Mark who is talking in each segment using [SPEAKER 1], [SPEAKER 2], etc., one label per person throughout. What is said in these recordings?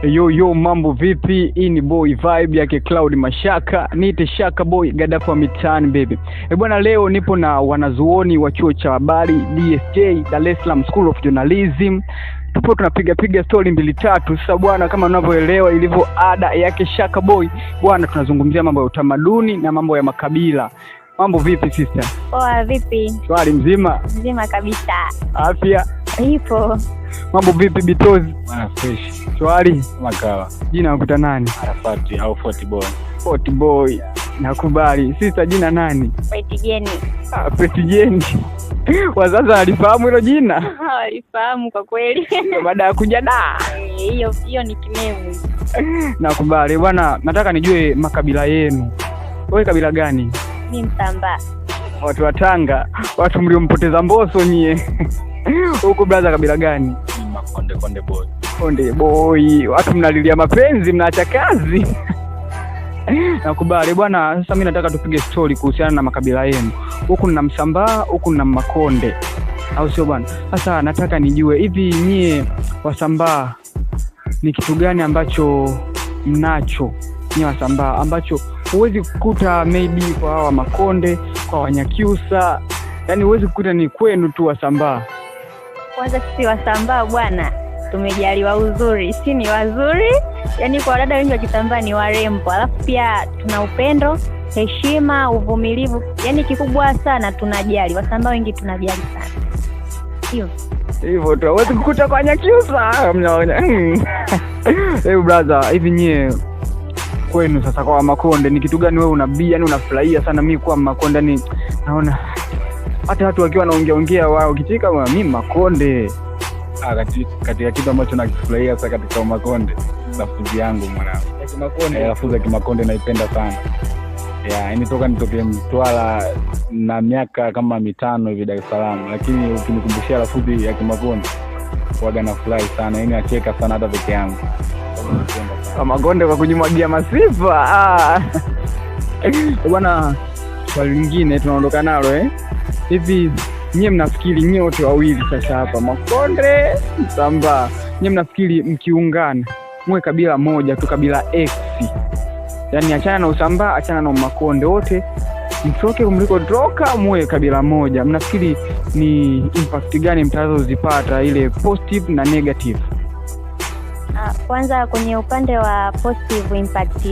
[SPEAKER 1] Yo, mambo vipi? Hii ni boy vibe yake Cloud Mashaka. Niite Shaka boy Gaddafi wa mitaani baby. Bwana, leo nipo na wanazuoni wa chuo cha habari DSJ, Dar es Salaam School of Journalism. Tupo tunapiga story mbili tatu. Sasa bwana, kama unavyoelewa ilivyo ada yake Shaka boy, bwana tunazungumzia mambo ya utamaduni na mambo ya makabila. Mambo vipi sister?
[SPEAKER 2] Poa, vipi?
[SPEAKER 1] Shwari, mzima?
[SPEAKER 2] Mzima kabisa.
[SPEAKER 1] Afya?
[SPEAKER 2] Ipo.
[SPEAKER 1] Mambo vipi Bitozi?
[SPEAKER 3] Fresh.
[SPEAKER 1] Shwari?
[SPEAKER 3] Makawa.
[SPEAKER 1] Jina nakuta nani?
[SPEAKER 3] Arafati au Forty Boy.
[SPEAKER 1] Forty Boy. Nakubali. Sister, jina nani?
[SPEAKER 2] Petijeni.
[SPEAKER 1] Petijeni. Wazazi walifahamu hilo jina?
[SPEAKER 2] Walifahamu kwa kweli.
[SPEAKER 1] Baada ya kuja da.
[SPEAKER 2] Hiyo ni kimemu.
[SPEAKER 1] Nakubali. Bwana, nataka nijue makabila yenu. Wewe kabila gani?
[SPEAKER 2] Mimi Msambaa.
[SPEAKER 1] Watu wa Tanga, watu mliompoteza Mbosso nyie. Huko brother kabila gani?
[SPEAKER 3] Konde boy.
[SPEAKER 1] Konde boy. Watu mnalilia mapenzi, mnaacha kazi. Nakubali bwana. Sasa mimi nataka tupige story kuhusiana na makabila yenu. Huku nina Msambaa, huku nina Makonde. Au sio bwana? Sasa nataka nijue hivi nyie Wasambaa ni kitu gani ambacho mnacho nyie Wasambaa ambacho huwezi kukuta maybe kwa hawa Makonde, kwa Wanyakyusa, yaani huwezi kukuta ni kwenu tu Wasambaa?
[SPEAKER 2] Kwanza sisi Wasambaa bwana tumejaliwa uzuri, si ni wazuri, yaani kwa dada wengi wa Kisambaa ni warembo, alafu pia tuna upendo, heshima, uvumilivu, yaani kikubwa sana tunajali. Wasambaa wengi tunajali sana.
[SPEAKER 1] Hivyo tu huwezi kukuta kwa Wanyakyusa. Mnaona? Brother, hivi nyie kwenu sasa kwa Makonde ni kitu gani wewe unabia, yani unafurahia sana? Mimi kwa Makonde ni naona hata watu wakiwa wanaongea wao kichika mimi Makonde.
[SPEAKER 3] Katika kitu ambacho nakifurahia sasa katika Makonde, lafudhi yangu mwanangu.
[SPEAKER 1] Makonde.
[SPEAKER 3] Lafudhi ya Kimakonde naipenda sana. Yaani toka nitoke Mtwara na miaka kama 5 hivi Dar es Salaam, lakini ukinikumbushia lafudhi ya Kimakonde huaga nafurahi sana. Yaani nacheka sana hata peke yangu.
[SPEAKER 1] Makonde kwa kujimwagia masifa. Bwana, swali lingine tunaondoka nalo hivi nyie mnafikiri nyie wote wawili sasa hapa Makonde, Msambaa, nyie mnafikiri mkiungana mwe kabila moja tu, kabila X, yaani achana na Usambaa, achana na Makonde, wote mtoke mlikotoka mwe kabila moja, mnafikiri ni impact gani mtazozipata, ile positive na negative?
[SPEAKER 2] Kwanza kwenye upande wa positive impact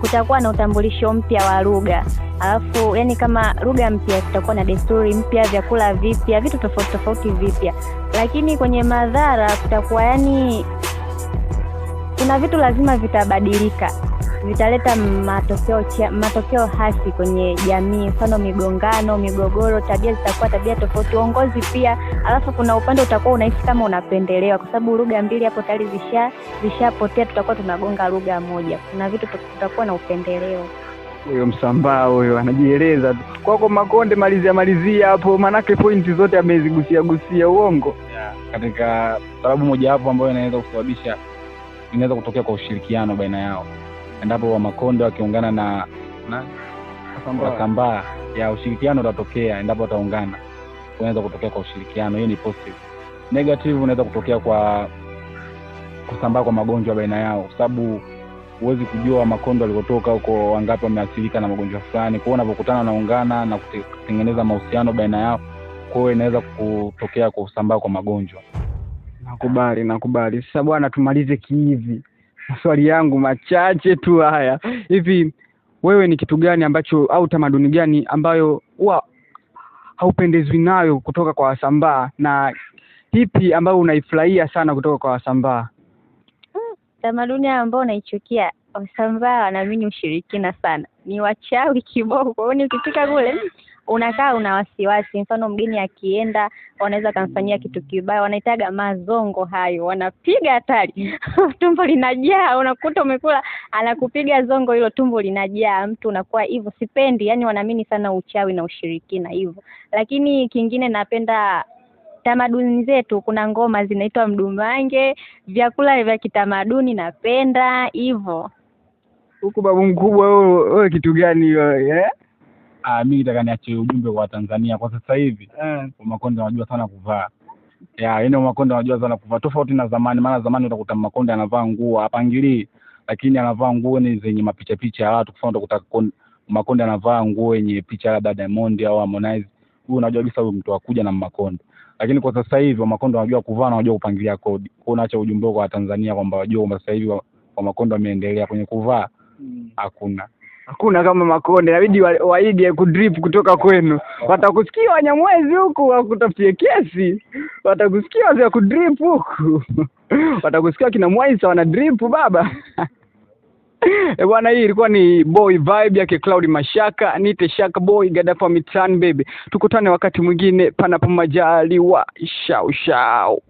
[SPEAKER 2] kutakuwa na utambulisho mpya wa lugha. Alafu yani kama lugha mpya kutakuwa na desturi mpya, vyakula vipya, vitu tofauti vipya. Lakini kwenye madhara kutakuwa yani kuna vitu lazima vitabadilika. Vitaleta matokeo hasi kwenye jamii, mfano migongano, migogoro, tabia zitakuwa tabia tofauti, uongozi pia. Alafu kuna upande utakuwa unahisi kama unapendelewa kwa sababu lugha mbili hapo tayari zishapotea, tutakuwa tunagonga lugha moja. Kuna vitu tutakuwa na upendeleo.
[SPEAKER 1] Huyo Msambaa huyo anajieleza tu. Kwako Makonde malizia hapo, manake pointi zote amezigusia uongo.
[SPEAKER 3] Katika sababu moja hapo ambayo inaweza kutokea kwa ushirikiano baina yao. Endapo wa Makonde wakiungana na Wasambaa, ushirikiano utatokea. Endapo wataungana unaweza kutokea kwa ushirikiano, hiyo ni positive. Negative unaweza kutokea kwa kusambaa kwa magonjwa baina yao, sababu huwezi kujua wa Makonde walikotoka huko wangapi wameathirika na magonjwa fulani. Kwa hiyo unapokutana naungana na kutengeneza mahusiano baina yao, kwa hiyo inaweza kutokea kwa kusambaa kwa magonjwa.
[SPEAKER 1] Nakubali. Sasa bwana, tumalize kihivi. Maswali yangu machache tu haya. Hivi wewe ni kitu gani ambacho au tamaduni gani ambayo haupendezwi nayo kutoka kwa Wasambaa, na ipi ambayo unaifurahia sana kutoka kwa Wasambaa?
[SPEAKER 2] Tamaduni ambayo naichukia, Wasambaa wanaamini ushirikina sana. Ni wachawi kiboko. Kwa hiyo ukifika kule unakaa una wasiwasi. Mfano mgeni akienda wanaweza kumfanyia kitu kibaya, wanaitaga mazongo hayo, wanapiga hatari. Tumbo linajaa, unakuta umekula anakupiga zongo hilo, tumbo linajaa, mtu unakuwa hivyo. Sipendi, yani wanaamini sana uchawi na ushirikina hivyo. Lakini kingine napenda tamaduni zetu, kuna ngoma zinaitwa mdumange, vyakula vya kitamaduni napenda hivyo.
[SPEAKER 1] Huko babu mkubwa wewe kitu gani wewe?
[SPEAKER 3] Mimi nataka niache ujumbe kwa Tanzania kwa sasa hivi. Kwa Makonde wanajua sana kuvaa. Yaani Makonde wanajua sana kuvaa tofauti na zamani, maana zamani utakuta Makonde anavaa nguo hapangilii, lakini anavaa nguo ni zenye mapicha picha ya watu. Kwa mfano utakuta Makonde anavaa nguo yenye picha labda Diamond au Harmonize. Huyu unajua kabisa huyu mtu akuja na Makonde. Lakini kwa sasa hivi Makonde wanajua kuvaa na wanajua kupangilia kodi. Kwa unaacha ujumbe kwa Tanzania kwamba wajua kwamba sasa hivi kwa Makonde wameendelea kwenye kuvaa. Hakuna
[SPEAKER 1] kama Makonde, inabidi waige kudrip kutoka kwenu. Watakusikia Wanyamwezi huku wakutafutie kesi. Watakusikia wazee kudrip huku. Watakusikia kina Mwaisa wana drip baba. Bwana, hii ilikuwa ni Boy Vibe yake Cloud Mashaka, nite Shaka Boy Gadafa Mitan baby. Tukutane wakati mwingine panapo majaliwa. Shao shao.